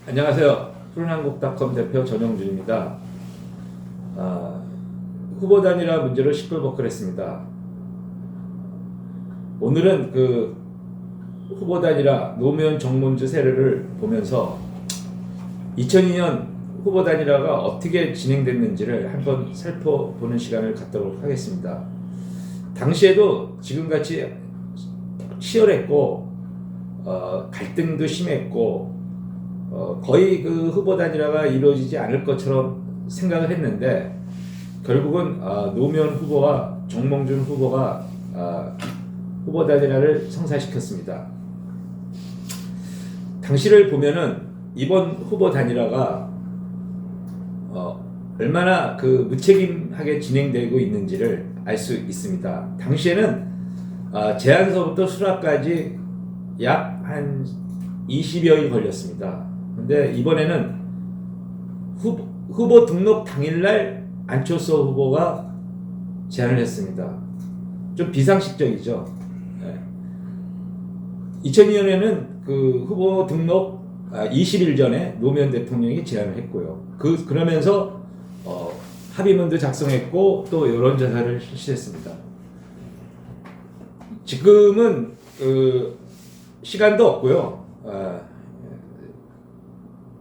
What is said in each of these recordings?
안녕하세요. 푸른한국닷컴 대표 전영준입니다. 후보 단일화 문제로 시끌벅글했습니다. 오늘은 그 후보 단일화 노무현 정몽주 세례를 보면서 2002년 후보 단일화가 어떻게 진행됐는지를 한번 살펴보는 시간을 갖도록 하겠습니다. 당시에도 지금같이 치열했고 갈등도 심했고 거의 그 후보 단일화가 이루어지지 않을 것처럼 생각을 했는데 결국은 노무현 후보와 정몽준 후보가 후보 단일화를 성사시켰습니다. 당시를 보면은 이번 후보 단일화가 얼마나 그 무책임하게 진행되고 있는지를 알 수 있습니다. 당시에는 제안서부터 수락까지 약 한 20여일 걸렸습니다. 근데 이번에는 후보 등록 당일날 안철수 후보가 제안을 했습니다. 좀 비상식적이죠. 2002년에는 그 후보 등록 20일 전에 노무현 대통령이 제안을 했고요. 그러면서 합의문도 작성했고 또 여론조사를 실시했습니다. 지금은 시간도 없고요.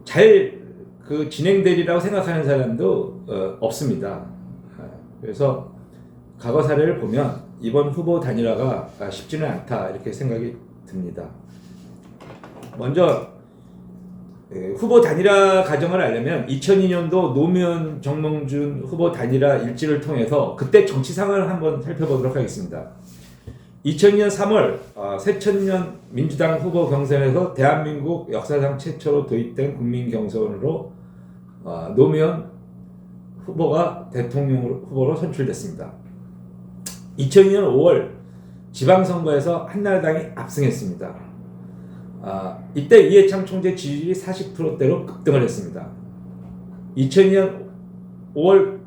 잘 그 진행되리라고 생각하는 사람도 없습니다. 그래서 과거 사례를 보면 이번 후보 단일화가 쉽지는 않다 이렇게 생각이 듭니다. 먼저 후보 단일화 과정을 알려면 2002년도 노무현 정몽준 후보 단일화 일지를 통해서 그때 정치 상황을 한번 살펴보도록 하겠습니다. 2002년 3월 새천년 민주당 후보 경선에서 대한민국 역사상 최초로 도입된 국민 경선으로 노무현 후보가 대통령 후보로 선출됐습니다. 2002년 5월 지방선거에서 한나라당이 압승했습니다. 이때 이해창 총재 지지율이 40%대로 급등을 했습니다. 2002년 5월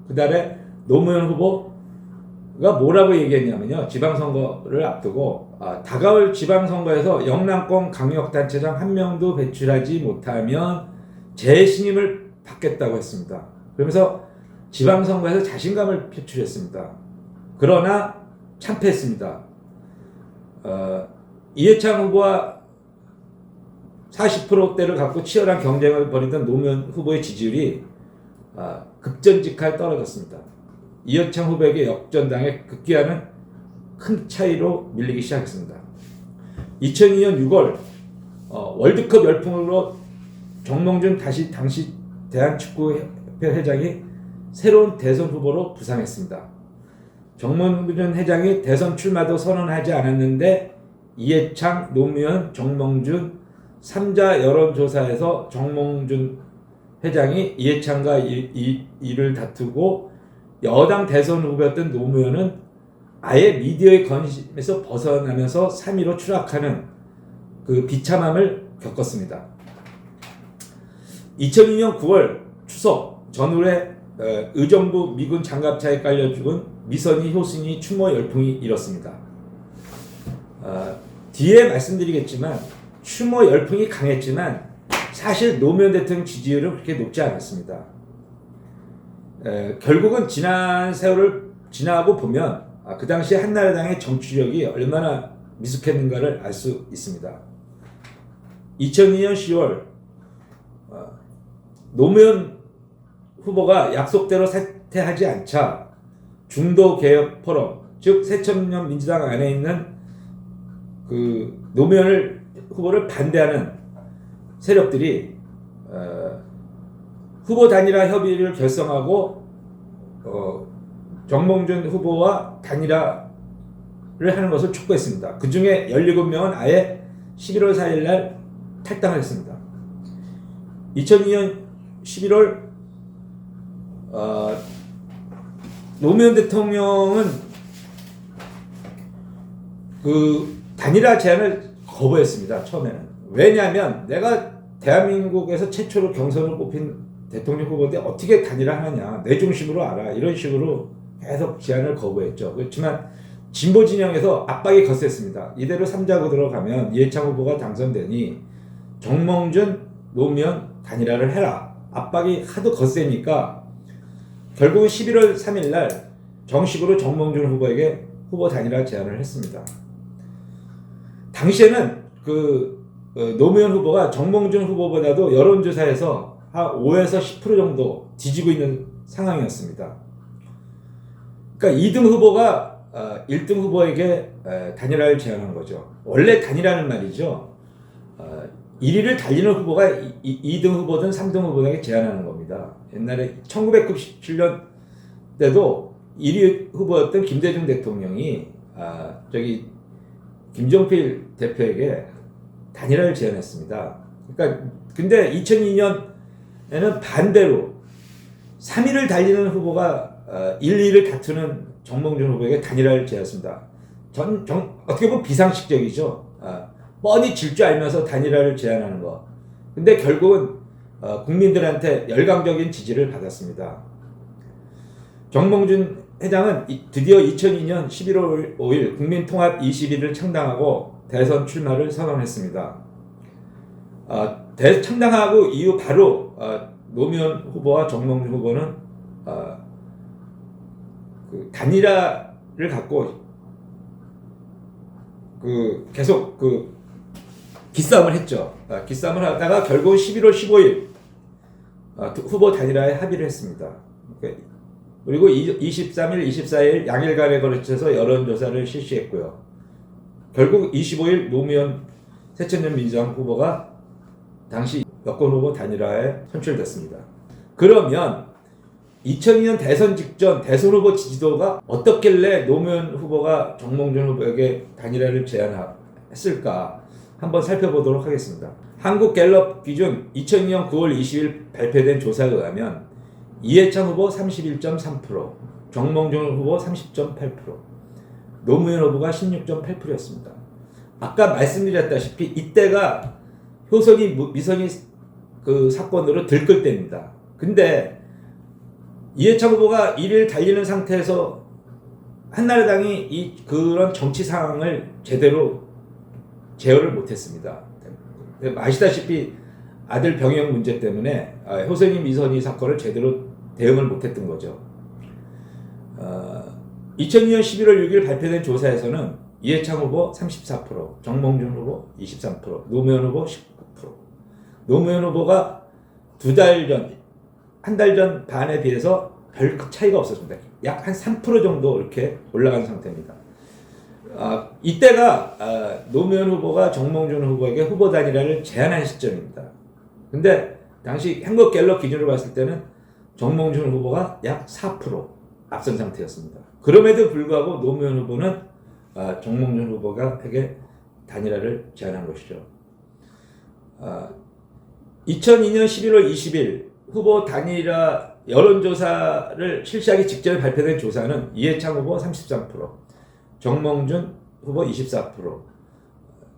그달에 노무현 후보가 뭐라고 얘기했냐면요. 지방선거를 앞두고 다가올 지방선거에서 영남권 강력단체장 한 명도 배출하지 못하면 재신임을 받겠다고 했습니다. 그러면서 지방선거에서 자신감을 표출했습니다. 그러나 참패했습니다. 이해창 후보와 40%대를 갖고 치열한 경쟁을 벌이던 노무현 후보의 지지율이 급전직하게 떨어졌습니다. 이해창 후보에게 역전당해 급기야는 큰 차이로 밀리기 시작했습니다. 2002년 6월 월드컵 열풍으로 정몽준 당시 대한축구협회 회장이 새로운 대선 후보로 부상했습니다. 정몽준 회장이 대선 출마도 선언하지 않았는데 이해창, 노무현, 정몽준 3자 여론조사에서 정몽준 회장이 이해창과 이를 다투고 여당 대선 후보였던 노무현은 아예 미디어의 관심에서 벗어나면서 3위로 추락하는 그 비참함을 겪었습니다. 2002년 9월 추석 전후에 의정부 미군 장갑차에 깔려 죽은 미선희 효순이 추모 열풍이 일었습니다. 뒤에 말씀드리겠지만 추모 열풍이 강했지만 사실 노무현 대통령 지지율은 그렇게 높지 않았습니다. 결국은 지난 세월을 지나고 보면 그 당시 한나라당의 정치력이 얼마나 미숙했는가를 알 수 있습니다. 2002년 10월 노무현 후보가 약속대로 사퇴하지 않자 중도개혁 포럼, 즉 새천년 민주당 안에 있는 그 노무현 후보를 반대하는 세력들이 후보 단일화 협의를 결성하고 정몽준 후보와 단일화를 하는 것을 촉구했습니다. 그 중에 17명은 아예 11월 4일 날 탈당을 했습니다. 2002년 11월 노무현 대통령은 그 단일화 제안을 거부했습니다. 처음에는. 왜냐하면 내가 대한민국에서 최초로 경선을 뽑힌 대통령 후보인데 어떻게 단일화 하느냐, 내 중심으로 알아, 이런 식으로 계속 제안을 거부했죠. 그렇지만 진보 진영에서 압박이 거셌습니다. 이대로 3자 구도로 가면 이해창 후보가 당선되니 정몽준, 노무현 단일화를 해라. 압박이 하도 거세니까 결국은 11월 3일 날 정식으로 정몽준 후보에게 후보 단일화 제안을 했습니다. 당시에는 노무현 후보가 정몽준 후보보다도 여론조사에서 한 5에서 10% 정도 뒤지고 있는 상황이었습니다. 그러니까 2등 후보가 1등 후보에게 단일화를 제안한 거죠. 원래 단일화는 말이죠. 1위를 달리는 후보가 2등 후보든 3등 후보에게 제안하는 겁니다. 옛날에 1997년 때도 1위 후보였던 김대중 대통령이 김종필 대표에게 단일화를 제안했습니다. 그러니까 근데 2002년에는 반대로 3위를 달리는 후보가 1, 2위를 다투는 정몽준 후보에게 단일화를 제안했습니다. 어떻게 보면 비상식적이죠. 뻔히 질 줄 알면서 단일화를 제안하는 거. 근데 결국은 국민들한테 열광적인 지지를 받았습니다. 정몽준 회장은 드디어 2002년 11월 5일 국민통합21을 창당하고 대선 출마를 선언했습니다. 창당하고 이후 바로 노무현 후보와 정몽준 후보는 단일화를 갖고 계속 기싸움을 했죠. 기싸움을 하다가 결국 11월 15일 후보 단일화에 합의를 했습니다. 그리고 23일, 24일 양일간에 걸쳐서 여론조사를 실시했고요. 결국 25일 노무현 새천년 민주당 후보가 당시 여권 후보 단일화에 선출됐습니다. 그러면 2002년 대선 직전 대선 후보 지지도가 어떻길래 노무현 후보가 정몽준 후보에게 단일화를 제안했을까 한번 살펴보도록 하겠습니다. 한국갤럽 기준 2002년 9월 20일 발표된 조사에 의하면 이해찬 후보 31.3%, 정몽준 후보 30.8%, 노무현 후보가 16.8%였습니다. 아까 말씀드렸다시피 이때가 효선이 미선이 사건으로 들끓 때입니다. 근데 이해찬 후보가 1위를 달리는 상태에서 한나라당이 그런 정치 상황을 제대로 제어를 못했습니다. 아시다시피 아들 병역 문제 때문에 효선이 미선이 사건을 제대로 대응을 못했던 거죠. 2002년 11월 6일 발표된 조사에서는 이해찬 후보 34%, 정몽준 후보 23%, 노무현 후보 19%. 노무현 후보가 한 달 전 반에 비해서 별 차이가 없었습니다. 약 한 3% 정도 이렇게 올라간 상태입니다. 이때가 노무현 후보가 정몽준 후보에게 후보 단일화를 제안한 시점입니다. 근데 당시 한국갤럽 기준으로 봤을 때는 정몽준 후보가 약 4% 앞선 상태였습니다. 그럼에도 불구하고 노무현 후보는 정몽준 후보에게 단일화를 제안한 것이죠. 2002년 11월 20일 후보 단일화 여론조사를 실시하기 직전에 발표된 조사는 이해찬 후보 33%, 정몽준 후보 24%,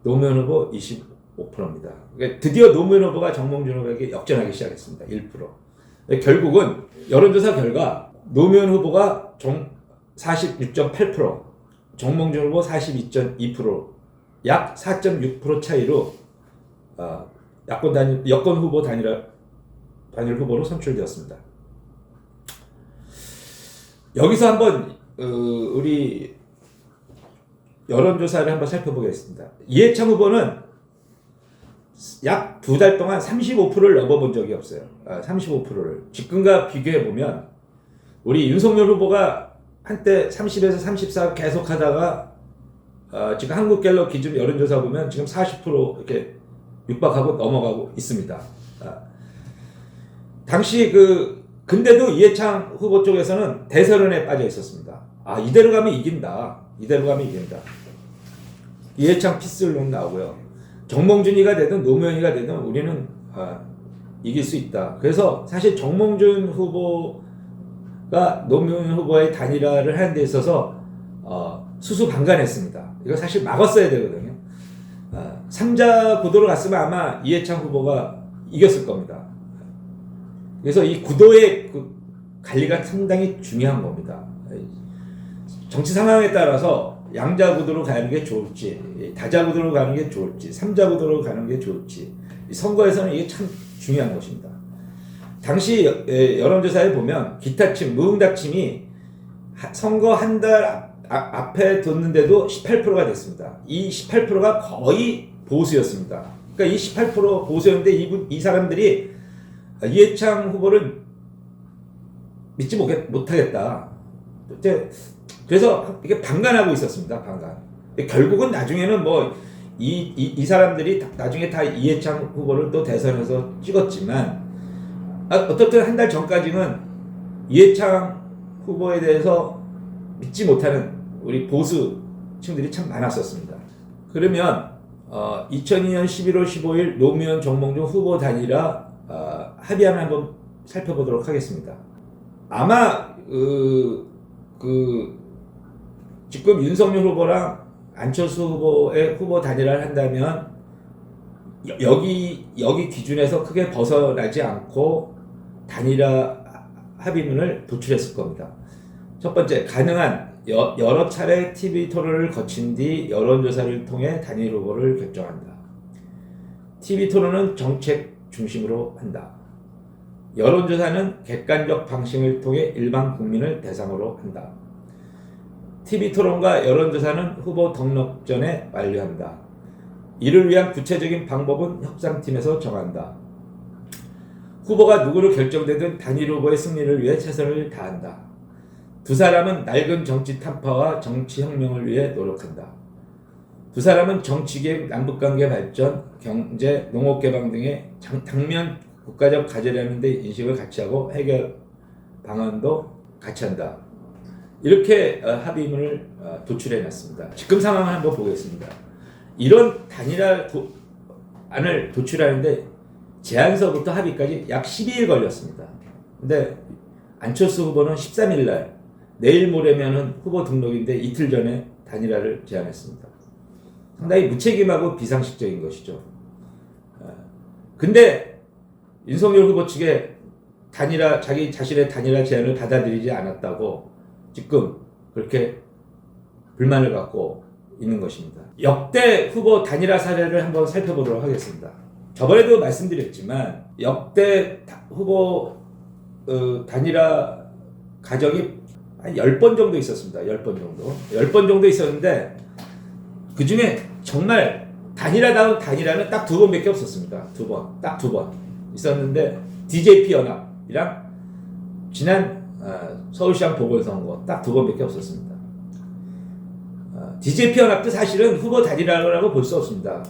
노무현 후보 25%입니다. 그러니까 드디어 노무현 후보가 정몽준 후보에게 역전하기 시작했습니다. 1%. 결국은 여론조사 결과 노무현 후보가 46.8%, 정몽준 후보 42.2%, 약 4.6% 차이로 여권 후보 단일 후보로 선출되었습니다. 여기서 한번 우리 여론조사를 한번 살펴보겠습니다. 이해찬 후보는 약 2달 동안 35%를 넘어본 적이 없어요. 35%를. 집권과 비교해보면 우리 윤석열 후보가 한때 30에서 34 계속 하다가 지금 한국갤럽 기준 여론조사 보면 지금 40% 이렇게 육박하고 넘어가고 있습니다. 당시 근데도 이해찬 후보 쪽에서는 대선에 빠져 있었습니다. 이대로 가면 이긴다. 이해찬 피스론 나오고요. 정몽준이가 되든 노무현이가 되든 우리는 이길 수 있다. 그래서 사실 정몽준 후보가 노무현 후보의 단일화를 하는 데 있어서 수수방관했습니다. 이거 사실 막았어야 되거든요. 3자 구도로 갔으면 아마 이해찬 후보가 이겼을 겁니다. 그래서 이 구도의 관리가 상당히 중요한 겁니다. 정치 상황에 따라서 양자 구도로 가는 게 좋을지, 다자 구도로 가는 게 좋을지, 3자 구도로 가는 게 좋을지, 선거에서는 이게 참 중요한 것입니다. 당시 여론조사에 보면 기타침, 무응답침이 선거 한 달 앞에 뒀는데도 18%가 됐습니다. 이 18%가 거의 보수였습니다. 그러니까 이 18% 보수였는데 이 사람들이 이해창 후보를 믿지 못하겠다. 그래서 이게 방관하고 있었습니다. 방관. 결국은 나중에는 뭐 이 사람들이 나중에 다 이해창 후보를 또 대선에서 찍었지만 어떻든 한 달 전까지는 이해창 후보에 대해서 믿지 못하는 우리 보수층들이 참 많았었습니다. 그러면 2002년 11월 15일 노무현 정몽준 후보 단일화 합의안을 한번 살펴보도록 하겠습니다. 아마 지금 윤석열 후보랑 안철수 후보의 후보 단일화를 한다면 여기 기준에서 크게 벗어나지 않고 단일화 합의문을 도출했을 겁니다. 첫 번째, 가능한 여러 차례 TV 토론을 거친 뒤 여론조사를 통해 단일 후보를 결정한다. TV 토론은 정책 중심으로 한다. 여론조사는 객관적 방식을 통해 일반 국민을 대상으로 한다. TV 토론과 여론조사는 후보 등록 전에 완료한다. 이를 위한 구체적인 방법은 협상팀에서 정한다. 후보가 누구로 결정되든 단일 후보의 승리를 위해 최선을 다한다. 두 사람은 낡은 정치 타파와 정치 혁명을 위해 노력한다. 두 사람은 정치개혁, 남북관계 발전, 경제, 농업 개방 등의 당면 국가적 과제라는 데 인식을 같이 하고 해결 방안도 같이 한다. 이렇게 합의문을 도출해놨습니다. 지금 상황을 한번 보겠습니다. 이런 단일화 안을 도출하는데 제안서부터 합의까지 약 12일 걸렸습니다. 근데 안철수 후보는 13일 날, 내일 모레면은 후보 등록인데 이틀 전에 단일화를 제안했습니다. 상당히 무책임하고 비상식적인 것이죠. 근데 윤석열 후보 측에 자기 자신의 단일화 제안을 받아들이지 않았다고 지금 그렇게 불만을 갖고 있는 것입니다. 역대 후보 단일화 사례를 한번 살펴보도록 하겠습니다. 저번에도 말씀드렸지만 역대 후보 단일화 과정이 한 10번 정도 있었습니다. 10번 정도. 10번 정도 있었는데 그 중에 정말 단일화다운 단일화는 딱 2번밖에 없었습니다. 2번. 딱 2번 있었는데 DJP 연합이랑 지난 서울시장 보궐선거 딱 2번밖에 없었습니다. DJP 연합도 사실은 후보 단일화라고 볼 수 없습니다.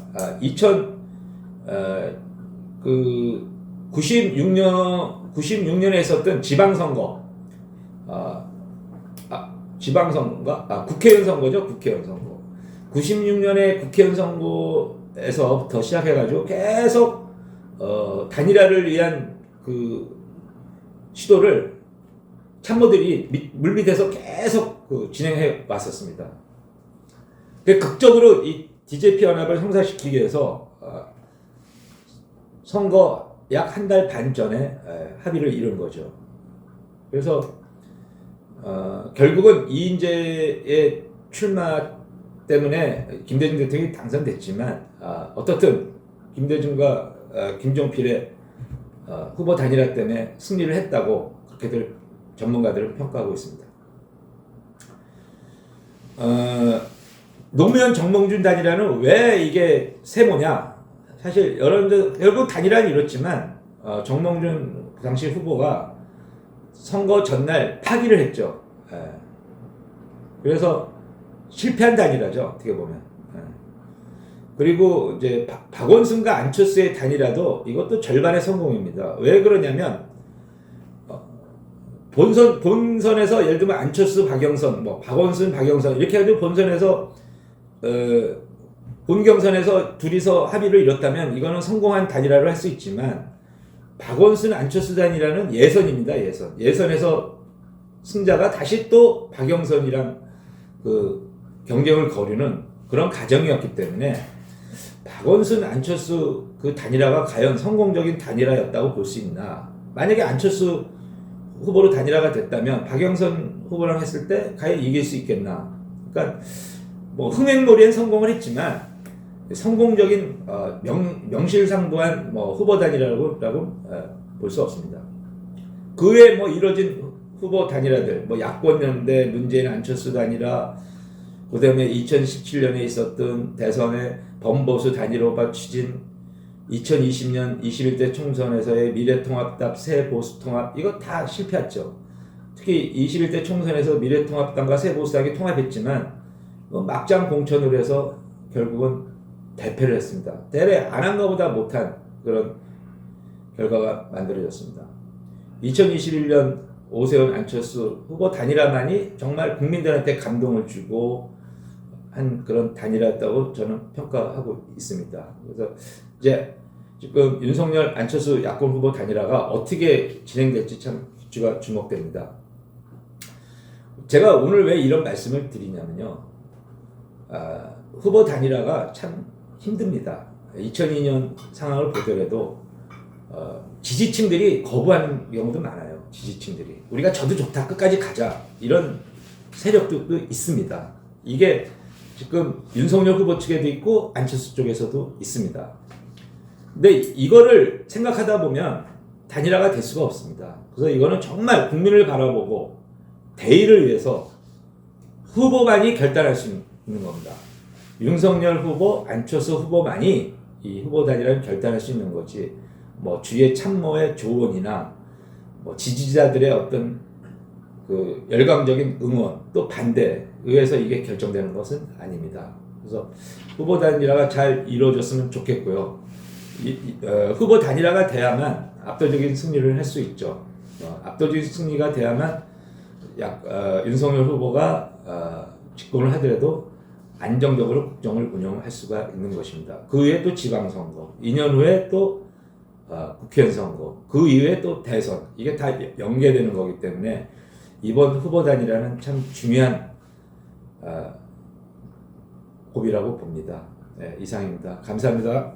96년에 있었던 지방선거, 국회의원 선거죠. 국회의원 선거. 96년에 국회의원 선거에서부터 시작해가지고 계속 단일화를 위한 그 시도를 참모들이 물밑에서 계속 진행해 왔었습니다. 극적으로 이 DJP 연합을 성사시키기 위해서 선거 약 한 달 반 전에 합의를 이룬 거죠. 그래서 결국은 이인재의 출마 때문에 김대중 대통령이 당선됐지만 어떻든 김대중과 김종필의 후보 단일화 때문에 승리를 했다고 그렇게들 전문가들은 평가하고 있습니다. 노무현 정몽준 단일화는 왜 이게 세모냐? 사실 결국 단일화는 이렇지만 정몽준 그 당시 후보가 선거 전날 파기를 했죠. 그래서 실패한 단일화죠. 어떻게 보면. 그리고 이제 박원순과 안철수의 단일화도 이것도 절반의 성공입니다. 왜 그러냐면 본선에서 예를 들면 안철수, 박영선, 박원순, 박영선 이렇게 해가지고 본선에서 본경선에서 둘이서 합의를 이뤘다면 이거는 성공한 단일화를 할 수 있지만 박원순, 안철수 단일화는 예선입니다. 예선에서 승자가 다시 또 박영선이랑 그 경쟁을 거르는 그런 과정이었기 때문에 박원순, 안철수 그 단일화가 과연 성공적인 단일화였다고 볼 수 있나? 만약에 안철수 후보로 단일화가 됐다면 박영선 후보랑 했을 때 과연 이길 수 있겠나? 그러니까 흥행몰이엔 성공을 했지만 성공적인 명실상부한 후보 단일화라고 볼 수 없습니다. 그 외에 이뤄진 후보 단일화들, 야권연대, 문재인 안철수 단일화, 그다음에 2017년에 있었던 대선의 범보수 단일화가 추진, 2020년 21대 총선에서의 미래통합당 새보수통합, 이거 다 실패했죠. 특히 21대 총선에서 미래통합당과 새보수당이 통합했지만 막장 공천으로 해서 결국은 대패를 했습니다. 대래 안 한 것보다 못한 그런 결과가 만들어졌습니다. 2021년 오세훈 안철수 후보 단일화만이 정말 국민들한테 감동을 주고 한 그런 단일화였다고 저는 평가하고 있습니다. 그래서 이제 지금 윤석열 안철수 야권 후보 단일화가 어떻게 진행될지 참 주목됩니다. 제가 오늘 왜 이런 말씀을 드리냐면요. 후보 단일화가 참 힘듭니다. 2002년 상황을 보더라도 지지층들이 거부하는 경우도 많아요. 지지층들이 우리가 저도 좋다, 끝까지 가자, 이런 세력들도 있습니다. 이게 지금 윤석열 후보 측에도 있고 안철수 쪽에서도 있습니다. 근데 이거를 생각하다 보면 단일화가 될 수가 없습니다. 그래서 이거는 정말 국민을 바라보고 대의를 위해서 후보만이 결단할 수 있는 겁니다. 윤석열 후보, 안철수 후보만이 이 후보 단일화를 결단할 수 있는 거지, 주위의 참모의 조언이나 지지자들의 어떤 그 열광적인 응원 또 반대에 의해서 이게 결정되는 것은 아닙니다. 그래서 후보 단일화가 잘 이루어졌으면 좋겠고요. 후보 단일화가 돼야만 압도적인 승리를 할 수 있죠. 압도적인 승리가 돼야만 윤석열 후보가 집권을 하더라도 안정적으로 국정을 운영할 수가 있는 것입니다. 그 이후에 또 지방선거, 2년 후에 또 국회의원 선거, 그 이후에 또 대선, 이게 다 연계되는 거기 때문에 이번 후보 단일화는 참 중요한 고비라고 봅니다. 네, 이상입니다. 감사합니다.